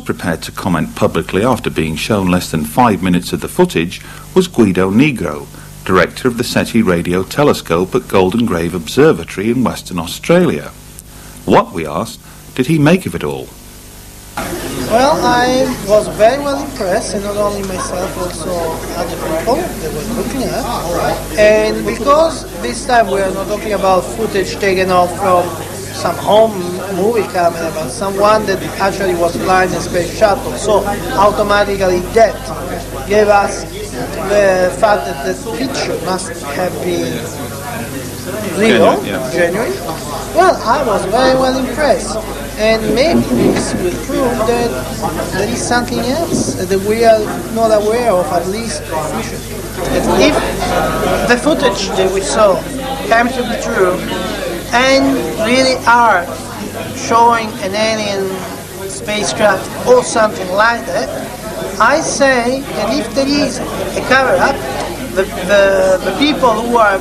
prepared to comment publicly after being shown less than 5 minutes of the footage was Guido Negro, director of the SETI radio telescope at Golden Grave Observatory in Western Australia. What, we asked, did he make of it all? Well, I was very well impressed, and not only myself, also other people that were looking at. And because this time we are not talking about footage taken off from some home movie camera, but someone that actually was flying a space shuttle, so automatically that gave us the fact that the picture must have been real, genuine. Well, I was very well impressed. And maybe this will prove that there is something else that we are not aware of, at least officially. That if the footage that we saw comes to be true and really are showing an alien spacecraft or something like that, I say that if there is a cover-up, the people who are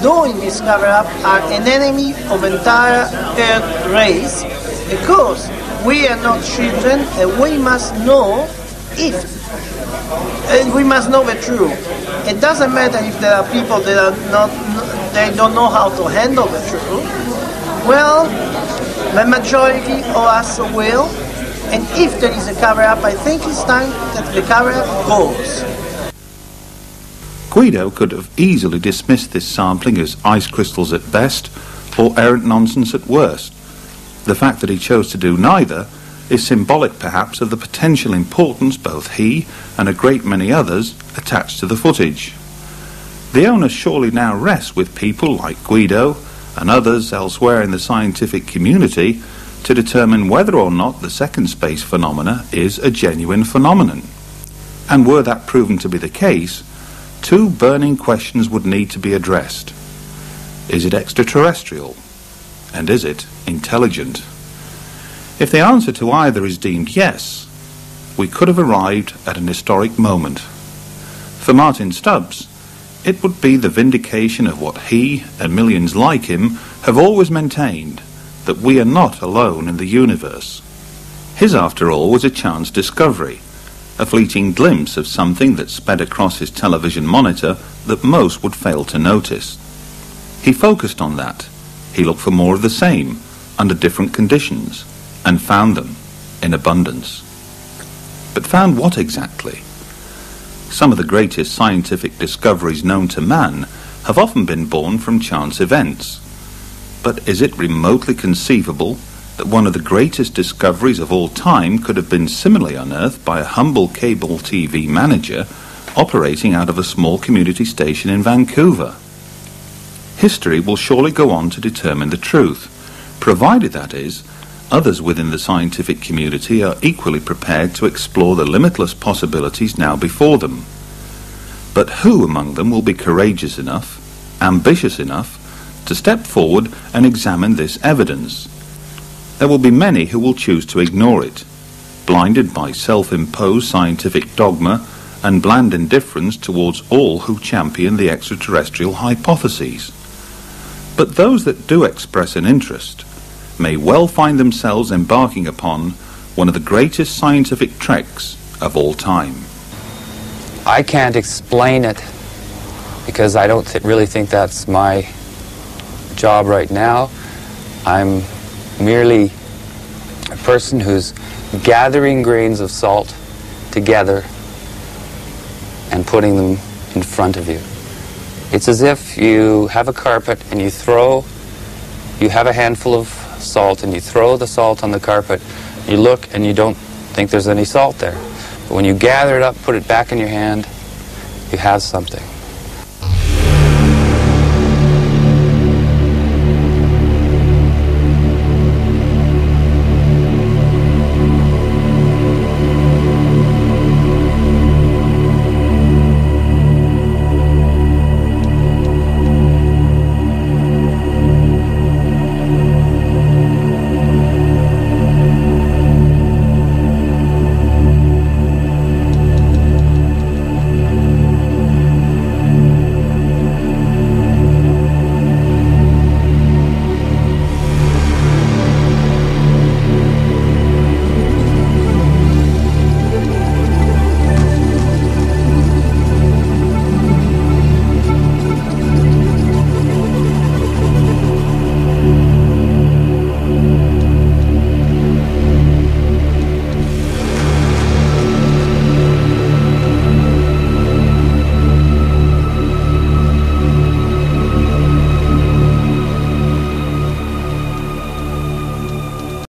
doing this cover-up are an enemy of entire Earth race, because we are not children and we must know we must know the truth. It doesn't matter if there are people that are they don't know how to handle the truth. Well, the majority of us will, and if there is a cover-up, I think it's time that the cover-up goes. Guido could have easily dismissed this sampling as ice crystals at best or errant nonsense at worst. The fact that he chose to do neither is symbolic perhaps of the potential importance both he and a great many others attach to the footage. The onus surely now rests with people like Guido and others elsewhere in the scientific community to determine whether or not the second space phenomena is a genuine phenomenon. And were that proven to be the case, two burning questions would need to be addressed. Is it extraterrestrial? And is it intelligent? If the answer to either is deemed yes, we could have arrived at an historic moment. For Martyn Stubbs, it would be the vindication of what he and millions like him have always maintained, that we are not alone in the universe. His, after all, was a chance discovery, a fleeting glimpse of something that sped across his television monitor that most would fail to notice. He focused on that. He looked for more of the same, under different conditions, and found them in abundance. But found what exactly? Some of the greatest scientific discoveries known to man have often been born from chance events. But is it remotely conceivable that one of the greatest discoveries of all time could have been similarly unearthed by a humble cable TV manager operating out of a small community station in Vancouver? History will surely go on to determine the truth, provided, that is, others within the scientific community are equally prepared to explore the limitless possibilities now before them. But who among them will be courageous enough, ambitious enough, to step forward and examine this evidence? There will be many who will choose to ignore it, blinded by self-imposed scientific dogma and bland indifference towards all who champion the extraterrestrial hypotheses. But those that do express an interest may well find themselves embarking upon one of the greatest scientific treks of all time. I can't explain it because I don't really think that's my job right now. I'm merely a person who's gathering grains of salt together and putting them in front of you. It's as if you have a carpet and you have a handful of salt and you throw the salt on the carpet, you look and you don't think there's any salt there. But when you gather it up, put it back in your hand, you have something.